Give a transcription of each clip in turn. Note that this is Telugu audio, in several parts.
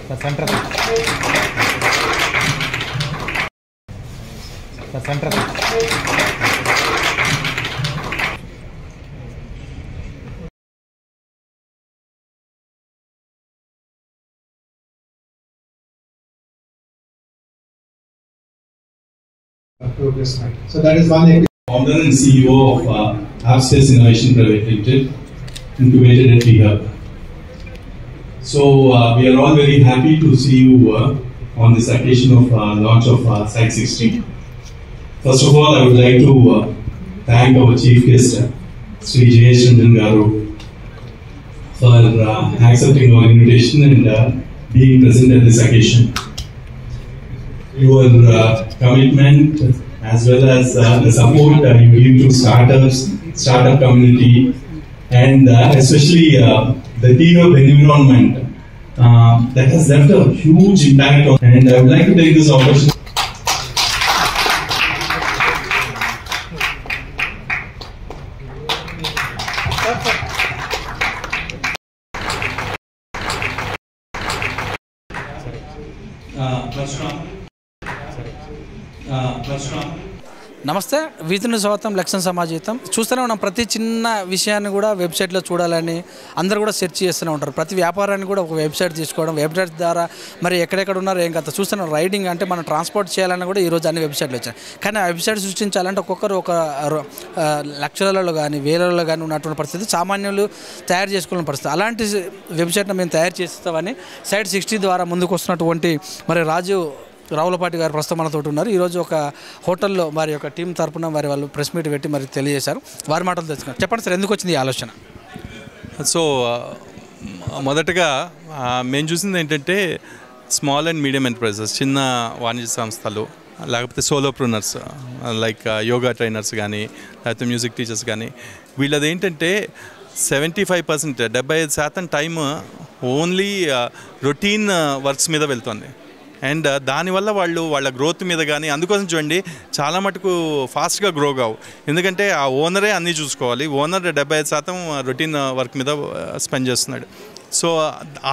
So that is one. Founder and CEO of AppSpace Innovation Private Limited, incubated at T-Hub. So we are all very happy to see you on this occasion of launch of Site60. First of all, I would like to thank our chief guest, Sri Jayesh Ranjan Garu, for accepting our invitation and being present at this occasion. Your commitment as well as the support you give to startups, startup community, and especially the T-Hub environment that has left a huge impact on. And I would like to take this opportunity. నమస్తే వీతిని స్వాగతం లక్ష్యం సమాజీతం చూస్తూనే ఉన్నాం. ప్రతి చిన్న విషయాన్ని కూడా వెబ్సైట్లో చూడాలని అందరూ కూడా సెర్చ్ చేస్తూనే ఉంటారు. ప్రతి వ్యాపారాన్ని కూడా ఒక వెబ్సైట్ తీసుకోవడం, వెబ్సైట్ ద్వారా మరి ఎక్కడెక్కడ ఉన్నారో ఏం కథ చూస్తున్నాం. రైడింగ్ అంటే మనం ట్రాన్స్పోర్ట్ చేయాలన్నా కూడా ఈరోజు అన్ని వెబ్సైట్లు వచ్చాయి. కానీ ఆ వెబ్సైట్ సృష్టించాలంటే ఒక్కొక్కరు ఒక లక్షలలో కానీ వేలలో కానీ ఉన్నటువంటి పరిస్థితి, సామాన్యులు తయారు చేసుకున్న పరిస్థితి. అలాంటి వెబ్సైట్ని మేము తయారు చేస్తామని Site60 ద్వారా ముందుకు వస్తున్నటువంటి మరి రాజు రావులపాటి గారు ప్రస్తుతం మనతో ఉన్నారు. ఈరోజు ఒక హోటల్లో వారి యొక్క టీం తరపున వాళ్ళు ప్రెస్ మీట్ పెట్టి మరి తెలియజేశారు. వారి మాటలు తెలుసుకున్నారు. చెప్పండి సార్, ఎందుకు వచ్చింది ఈ ఆలోచన? సో మొదటగా మేము చూసింది ఏంటంటే స్మాల్ అండ్ మీడియం ఎంటర్ప్రైజెస్, చిన్న వాణిజ్య సంస్థలు, లేకపోతే సోలోప్రూనర్స్ లైక్ యోగా ట్రైనర్స్ కానీ లేకపోతే మ్యూజిక్ టీచర్స్ కానీ, వీళ్ళది ఏంటంటే 75% 75% టైం ఓన్లీ రొటీన్ వర్క్స్ మీద వెళ్తుంది. అండ్ దానివల్ల వాళ్ళ గ్రోత్ మీద కానీ, అందుకోసం చూడండి చాలా మటుకు ఫాస్ట్గా గ్రో కావు. ఎందుకంటే ఆ ఓనరే అన్నీ చూసుకోవాలి. ఓనర్ 75% రొటీన్ వర్క్ మీద స్పెండ్ చేస్తున్నాడు. సో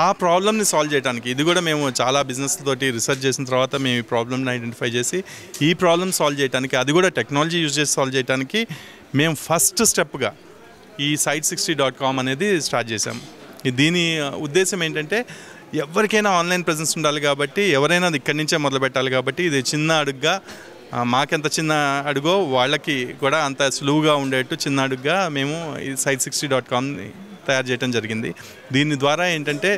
ఆ ప్రాబ్లమ్ని సాల్వ్ చేయడానికి, ఇది కూడా మేము చాలా బిజినెస్ తోటి రీసెర్చ్ చేసిన తర్వాత మేము ఈ ప్రాబ్లమ్ని ఐడెంటిఫై చేసి ఈ ప్రాబ్లమ్ సాల్వ్ చేయడానికి, అది కూడా టెక్నాలజీ యూజ్ చేసి సాల్వ్ చేయడానికి మేము ఫస్ట్ స్టెప్గా ఈ Site60.com అనేది స్టార్ట్ చేసాము. దీని ఉద్దేశం ఏంటంటే ఎవరికైనా ఆన్లైన్ ప్రెజెన్స్ ఉండాలి కాబట్టి, ఎవరైనా ఇక్కడి నుంచే మొదలు పెట్టాలి కాబట్టి, ఇది చిన్న అడుగుగా, మాకెంత చిన్న అడుగో వాళ్ళకి కూడా అంత సులువుగా ఉండేట్టు చిన్న అడుగుగా మేము ఈ Site60.comని తయారు చేయడం జరిగింది. దీని ద్వారా ఏంటంటే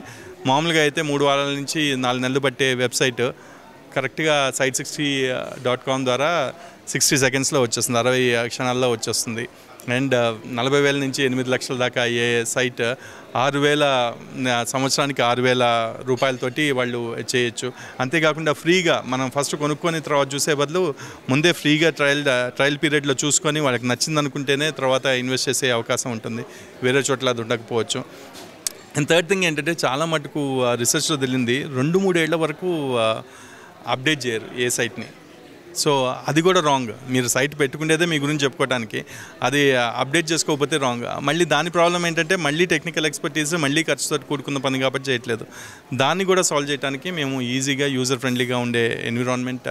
మామూలుగా అయితే 3 వారాల నుంచి 4 నెలలు పట్టే వెబ్సైట్ కరెక్ట్గా Site60.com ద్వారా 60 సెకండ్స్లో వచ్చేస్తుంది, 60 క్షణాల్లో వచ్చేస్తుంది. అండ్ 40,000 నుంచి 8 లక్షల దాకా అయ్యే సైట్ 6,000 సంవత్సరానికి 6,000 రూపాయలతోటి వాళ్ళు చేయొచ్చు. అంతేకాకుండా ఫ్రీగా మనం ఫస్ట్ కొనుక్కొని తర్వాత చూసే బదులు ముందే ఫ్రీగా ట్రయల్ పీరియడ్లో చూసుకొని వాళ్ళకి నచ్చింది అనుకుంటేనే తర్వాత ఇన్వెస్ట్ చేసే అవకాశం ఉంటుంది. వేరే చోట్ల అది ఉండకపోవచ్చు. అండ్ థర్డ్ థింగ్ ఏంటంటే చాలా మటుకు రీసెర్చ్లో తెలియంది 2-3 ఏళ్ల వరకు అప్డేట్ చేయరు ఏ సైట్ని. సో అది కూడా రాంగ్. మీరు సైట్ పెట్టుకునేదే మీ గురించి చెప్పుకోవడానికి, అది అప్డేట్ చేసుకోకపోతే రాంగ్. మళ్ళీ దాని ప్రాబ్లం ఏంటంటే మళ్ళీ టెక్నికల్ ఎక్స్పర్టీస్, మళ్ళీ ఖర్చుతో కూడుకున్న పని కాబట్టి చేయట్లేదు. దాన్ని కూడా సాల్వ్ చేయడానికి మేము ఈజీగా యూజర్ ఫ్రెండ్లీగా ఉండే ఎన్విరాన్మెంట్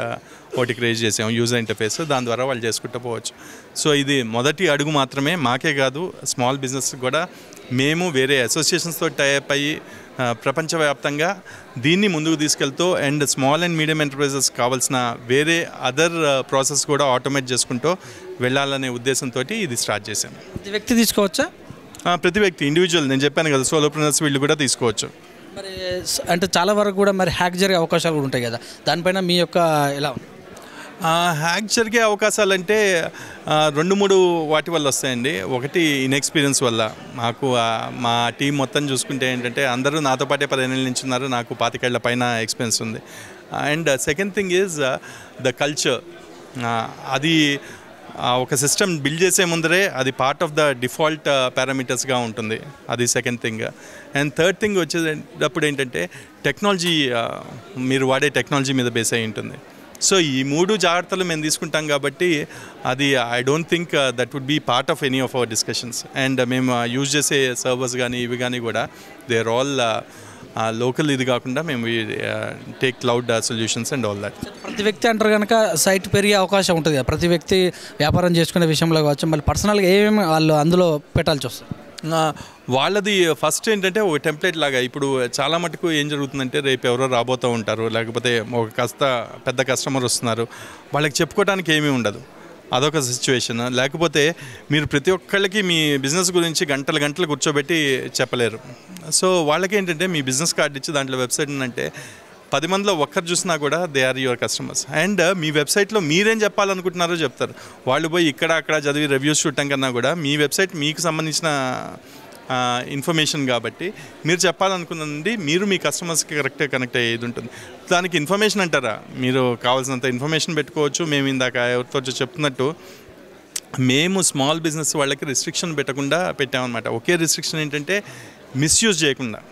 ఒకటి క్రియేట్ చేసాము, యూజర్ ఇంటర్ఫేస్. దాని ద్వారా వాళ్ళు చేసుకుంటూ పోవచ్చు. సో ఇది మొదటి అడుగు మాత్రమే. మాకే కాదు, స్మాల్ బిజినెస్ కూడా మేము వేరే అసోసియేషన్స్తో టైప్ అయ్యి ప్రపంచవ్యాప్తంగా దీన్ని ముందుకు తీసుకెళ్తూ and small and medium enterprises కావాల్సిన వేరే అదర్ ప్రాసెస్ కూడా ఆటోమేట్ చేసుకుంటూ వెళ్ళాలనే ఉద్దేశంతో ఇది స్టార్ట్ చేశాను. ప్రతి వ్యక్తి తీసుకోవచ్చా? ప్రతి వ్యక్తి, ఇండివిజువల్, నేను చెప్పాను కదా సోలోప్రనర్స్, వీళ్ళు కూడా తీసుకోవచ్చు. మరి అంటే చాలా వరకు కూడా మరి హ్యాక్ జరిగే అవకాశాలు కూడా ఉంటాయి కదా, దానిపైన మీ యొక్క ఎలా? హ్యాక్ జరిగే అవకాశాలంటే 2-3 వాటి వల్ల వస్తాయండి. ఒకటి ఇన్ఎక్స్పీరియన్స్ వల్ల. మాకు మా టీం మొత్తం చూసుకుంటే ఏంటంటే అందరూ నాతో పాటే 15 ఏళ్ళ నుంచి ఉన్నారు, నాకు 25 ఏళ్ల పైన ఎక్స్పీరియన్స్ ఉంది. And second thing is the culture. అది ఒక సిస్టమ్ బిల్డ్ చేసే ముందరే అది పార్ట్ ఆఫ్ ద డిఫాల్ట్ పారామీటర్స్గా ఉంటుంది. అది second thing. And third thing వచ్చేటప్పుడు ఏంటంటే టెక్నాలజీ, మీరు వాడే టెక్నాలజీ మీద బేస్ అయి ఉంటుంది. సో ఈ 3 జాగ్రత్తలు మేము తీసుకుంటాం కాబట్టి అది I don't think that would be part of any of our discussions. And మేము యూజ్ చేసే సర్వర్స్ కానీ ఇవి కానీ కూడా దే ఆర్ ఆల్ లోకల్ ఇది కాకుండా మేము take cloud solutions and all that. ప్రతి వ్యక్తి అంటారు కనుక సైట్ పెరిగే అవకాశం ఉంటుంది కదా, ప్రతి వ్యక్తి వ్యాపారం చేసుకునే విషయంలో కావచ్చు, మళ్ళీ పర్సనల్గా ఏమేమి వాళ్ళు అందులో పెట్టాల్సి వస్తుంది? వాళ్ళది ఫస్ట్ ఏంటంటే ఒక టెంప్లెట్ లాగా. ఇప్పుడు చాలా మటుకు ఏం జరుగుతుందంటే రేపు ఎవరో రాబోతూ ఉంటారు, లేకపోతే ఒక పెద్ద కస్టమర్ వస్తున్నారు, వాళ్ళకి చెప్పుకోవడానికి ఏమీ ఉండదు, అదొక సిచ్యువేషన్. లేకపోతే మీరు ప్రతి ఒక్కళ్ళకి మీ బిజినెస్ గురించి గంటలు కూర్చోబెట్టి చెప్పలేరు. సో వాళ్ళకి ఏంటంటే మీ బిజినెస్ కార్డు ఇచ్చి దాంట్లో వెబ్సైట్ ఉందంటే 10 మందిలో ఒక్కరు చూసినా కూడా they are your customers. And మీ వెబ్సైట్లో మీరేం చెప్పాలనుకుంటున్నారో చెప్తారు. వాళ్ళు పోయి ఇక్కడ అక్కడ చదివి రివ్యూస్ చూడటం కన్నా కూడా మీ వెబ్సైట్ మీకు సంబంధించిన ఇన్ఫర్మేషన్ కాబట్టి మీరు చెప్పాలనుకున్నది మీరు మీ కస్టమర్స్కి కరెక్ట్గా కనెక్ట్ అయ్యేది ఉంటుంది. దానికి ఇన్ఫర్మేషన్ అంటారా, మీరు కావాల్సినంత ఇన్ఫర్మేషన్ పెట్టుకోవచ్చు. మేము ఇందాక ఎవరితో చెప్తున్నట్టు మేము స్మాల్ బిజినెస్ వాళ్ళకి రిస్ట్రిక్షన్ పెట్టకుండా పెట్టామన్నమాట. ఒకే రిస్ట్రిక్షన్ ఏంటంటే మిస్యూజ్ చేయకుండా,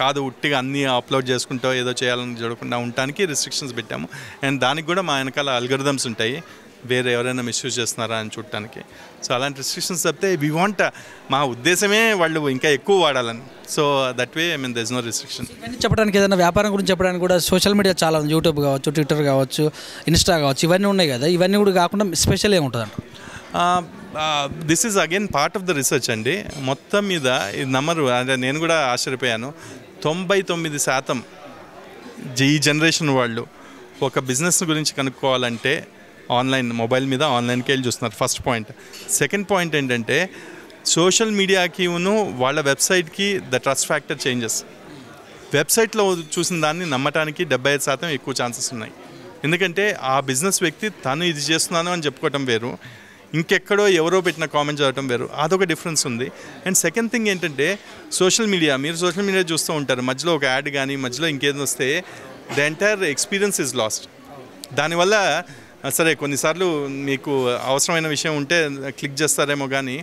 కాదు ఉట్టిగా అన్నీ అప్లోడ్ చేసుకుంటూ ఏదో చేయాలని చూడకుండా ఉండటానికి రిస్ట్రిక్షన్స్ పెట్టాము. అండ్ దానికి కూడా మా వెనకాల అల్గరిథమ్స్ ఉంటాయి, వేరే ఎవరైనా మిస్యూజ్ చేస్తున్నారా అని చూడటానికి. సో అలాంటి రిస్ట్రిక్షన్స్ చెప్తే వీ వాంట్, మా ఉద్దేశమే వాళ్ళు ఇంకా ఎక్కువ వాడాలని. So that way I mean there is no restriction. ఇవన్నీ చెప్పడానికి ఏదైనా వ్యాపారం గురించి చెప్పడానికి కూడా సోషల్ మీడియా చాలా ఉంది, యూట్యూబ్ కావచ్చు, ట్విట్టర్ కావచ్చు, ఇన్స్టా కావచ్చు, ఇవన్నీ ఉన్నాయి కదా. ఇవన్నీ కూడా కాకుండా స్పెషల్ ఏముంటుందంట? This is again part of the research అండి. మొత్తం మీద ఇది నమ్మరు, అంటే నేను కూడా ఆశ్చర్యపోయాను. 99% ఈ జనరేషన్ వాళ్ళు ఒక బిజినెస్ గురించి కనుక్కోవాలంటే ఆన్లైన్, మొబైల్ మీద ఆన్లైన్కి వెళ్ళి చూస్తున్నారు, ఫస్ట్ పాయింట్. సెకండ్ పాయింట్ ఏంటంటే సోషల్ మీడియాకి వాళ్ళ వెబ్సైట్కి ద ట్రస్ట్ ఫ్యాక్టర్ చేంజెస్. వెబ్సైట్లో చూసిన దాన్ని నమ్మటానికి 75% ఎక్కువ ఛాన్సెస్ ఉన్నాయి. ఎందుకంటే ఆ బిజినెస్ వ్యక్తి తను ఇది చేస్తున్నాను అని చెప్పుకోవటం వేరు, ఇంకెక్కడో ఎవరో పెట్టిన కామెంట్ చదవటం వేరు, అదొక డిఫరెన్స్ ఉంది. అండ్ సెకండ్ థింగ్ ఏంటంటే మీరు సోషల్ మీడియా చూస్తూ ఉంటారు, మధ్యలో ఒక యాడ్ కానీ మధ్యలో ఇంకేదో వస్తే the entire experience is lost. దానివల్ల సరే కొన్నిసార్లు మీకు అవసరమైన విషయం ఉంటే క్లిక్ చేస్తారేమో, కానీ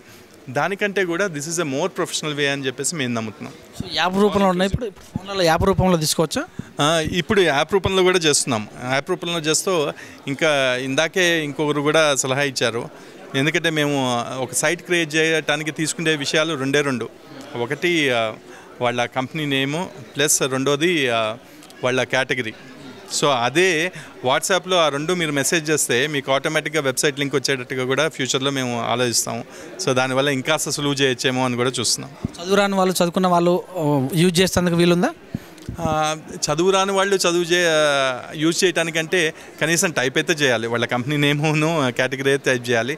దానికంటే కూడా this is a more professional వే అని చెప్పేసి మేము నమ్ముతున్నాం. సో యాప్ రూపంలో ఉన్నాయి, ఇప్పుడు ఫోన్లలో యాప్ రూపంలో తీసుకోవచ్చా? ఇప్పుడు యాప్ రూపంలో కూడా చేస్తున్నాం. యాప్ రూపంలో చేస్తూ ఇంకా ఇందాకే ఇంకొకరు కూడా సలహా ఇచ్చారు. ఎందుకంటే మేము ఒక సైట్ క్రియేట్ చేయడానికి తీసుకునే విషయాలు రెండు. ఒకటి వాళ్ళ కంపెనీ నేము, ప్లస్ రెండోది వాళ్ళ కేటగిరీ. సో అదే వాట్సాప్లో ఆ రెండు మీరు మెసేజ్ చేస్తే మీకు ఆటోమేటిక్గా వెబ్సైట్ లింక్ వచ్చేటట్టుగా కూడా ఫ్యూచర్లో మేము ఆలోచిస్తాము. సో దానివల్ల ఇంకా సులువు చేయొచ్చేమో అని కూడా చూస్తున్నాం. చదువురాని వాళ్ళు, చదువుకున్న వాళ్ళు యూజ్ చేసేందుకు వీలుందా? చదువు రాని వాళ్ళు యూజ్ చేయడానికంటే కనీసం టైప్ అయితే చేయాలి, వాళ్ళ కంపెనీ నేమును కేటగిరీ అయితే టైప్ చేయాలి.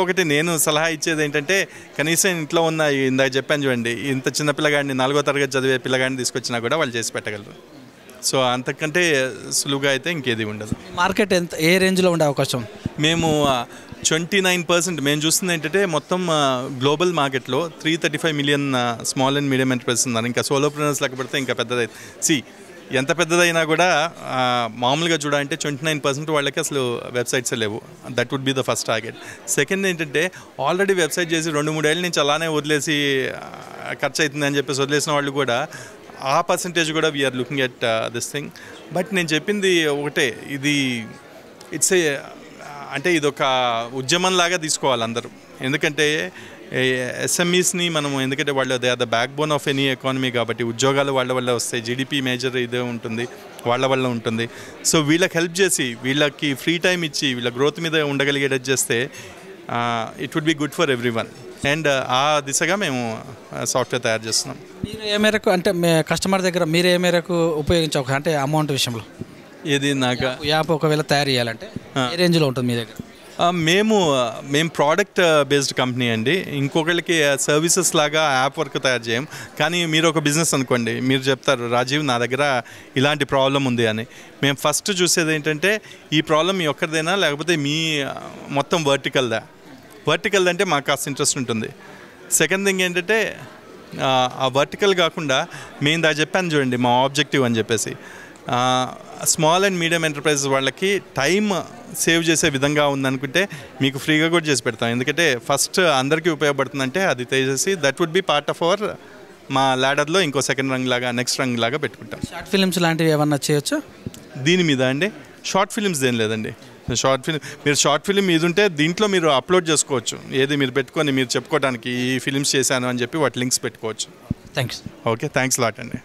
ఒకటి నేను సలహా ఇచ్చేది ఏంటంటే కనీసం ఇంట్లో ఉన్న ఇందాక చెప్పాను చూడండి, ఇంత చిన్న పిల్లగాడిని 4వ తరగతి చదివే పిల్లగాడిని తీసుకొచ్చినా కూడా వాళ్ళు చేసి పెట్టగలరు. సో అంతకంటే సులువుగా అయితే ఇంకేది ఉండదు. మార్కెట్ ఏ రేంజ్లో ఉండే అవకాశం? మేము 29% మేము చూస్తుంది ఏంటంటే మొత్తం గ్లోబల్ మార్కెట్లో 335 million small and medium enterprises ఉన్నారు. ఇంకా సోలోప్రెనర్స్ లెక్కపెడితే ఇంకా పెద్దదైతే ఎంత పెద్దదైనా కూడా మామూలుగా చూడాలంటే 29% వాళ్ళకి అసలు వెబ్సైట్సే లేవు. That would be the first target. Second ఏంటంటే ఆల్రెడీ వెబ్సైట్ చేసి 2-3 ఏళ్ళ నుంచి అలానే వదిలేసి ఖర్చు అవుతుంది అని చెప్పేసి వదిలేసిన వాళ్ళు కూడా, ఆ పర్సంటేజ్ కూడా we are looking at this thing. But నేను చెప్పింది ఒకటే, ఇది ఇదొక ఉద్యమం లాగా తీసుకోవాలి అందరూ. ఎందుకంటే ఎస్ఎంఈస్ని మనము, ఎందుకంటే వాళ్ళు they are the backbone of any economy కాబట్టి ఉద్యోగాలు వాళ్ళ వల్ల వస్తాయి, జీడిపి మేజర్ ఇదే ఉంటుంది, వాళ్ళ వల్ల ఉంటుంది. సో వీళ్ళకి హెల్ప్ చేసి, వీళ్ళకి ఫ్రీ టైం ఇచ్చి, వీళ్ళ గ్రోత్ మీద ఉండగలిగేటట్టు చేస్తే it would be good for everyone. And ఆ దిశగా మేము సాఫ్ట్వేర్ తయారు చేస్తున్నాం. మీరు ఏ మేరకు, అంటే కస్టమర్ దగ్గర మీరు ఏ మేరకు ఉపయోగించవచ్చు, అంటే అమౌంట్ విషయంలో? ఏది నాకు యాప్ ఒకవేళ తయారు చేయాలంటే ఏ రేంజ్లో ఉంటుంది మీ దగ్గర? మేము ప్రోడక్ట్ బేస్డ్ కంపెనీ అండి. ఇంకొకరికి సర్వీసెస్ లాగా యాప్ వర్క్ తయారు చేయం. కానీ మీరు ఒక బిజినెస్ అనుకోండి, మీరు చెప్తారు రాజీవ్ నా దగ్గర ఇలాంటి ప్రాబ్లం ఉంది అని. మేము ఫస్ట్ చూసేది ఏంటంటే ఈ ప్రాబ్లం మీ ఒక్కరిదైనా లేకపోతే మీ మొత్తం వర్టికల్ అంటే మాకు కాస్త ఇంట్రెస్ట్ ఉంటుంది. సెకండ్ థింగ్ ఏంటంటే ఆ వర్టికల్ కాకుండా మేము దా చెప్పాను చూడండి మా ఆబ్జెక్టివ్ అని చెప్పేసి, స్మాల్ అండ్ మీడియం ఎంటర్ప్రైజెస్ వాళ్ళకి టైం సేవ్ చేసే విధంగా ఉందనుకుంటే మీకు ఫ్రీగా కూడా చేసి పెడతాం. ఎందుకంటే ఫస్ట్ అందరికీ ఉపయోగపడుతుందంటే అది చేసేసి that would be part of our మా ల్యాడర్లో ఇంకో సెకండ్ రంగ్ లాగా, నెక్స్ట్ రంగ్ లాగా పెట్టుకుంటాం. షార్ట్ ఫిలిమ్స్ లాంటివి ఏమన్నా చేయొచ్చు దీని మీద అండి? షార్ట్ ఫిలిమ్స్ ఏం లేదండి. మీరు షార్ట్ ఫిలిం ఇది ఉంటే దీంట్లో మీరు అప్లోడ్ చేసుకోవచ్చు, ఏది మీరు పెట్టుకొని మీరు చెప్పుకోవడానికి ఈ ఫిలిమ్స్ చేశాను అని చెప్పి వాటి లింక్స్ పెట్టుకోవచ్చు. థ్యాంక్స్. ఓకే, థ్యాంక్స్ లాట్ అండి.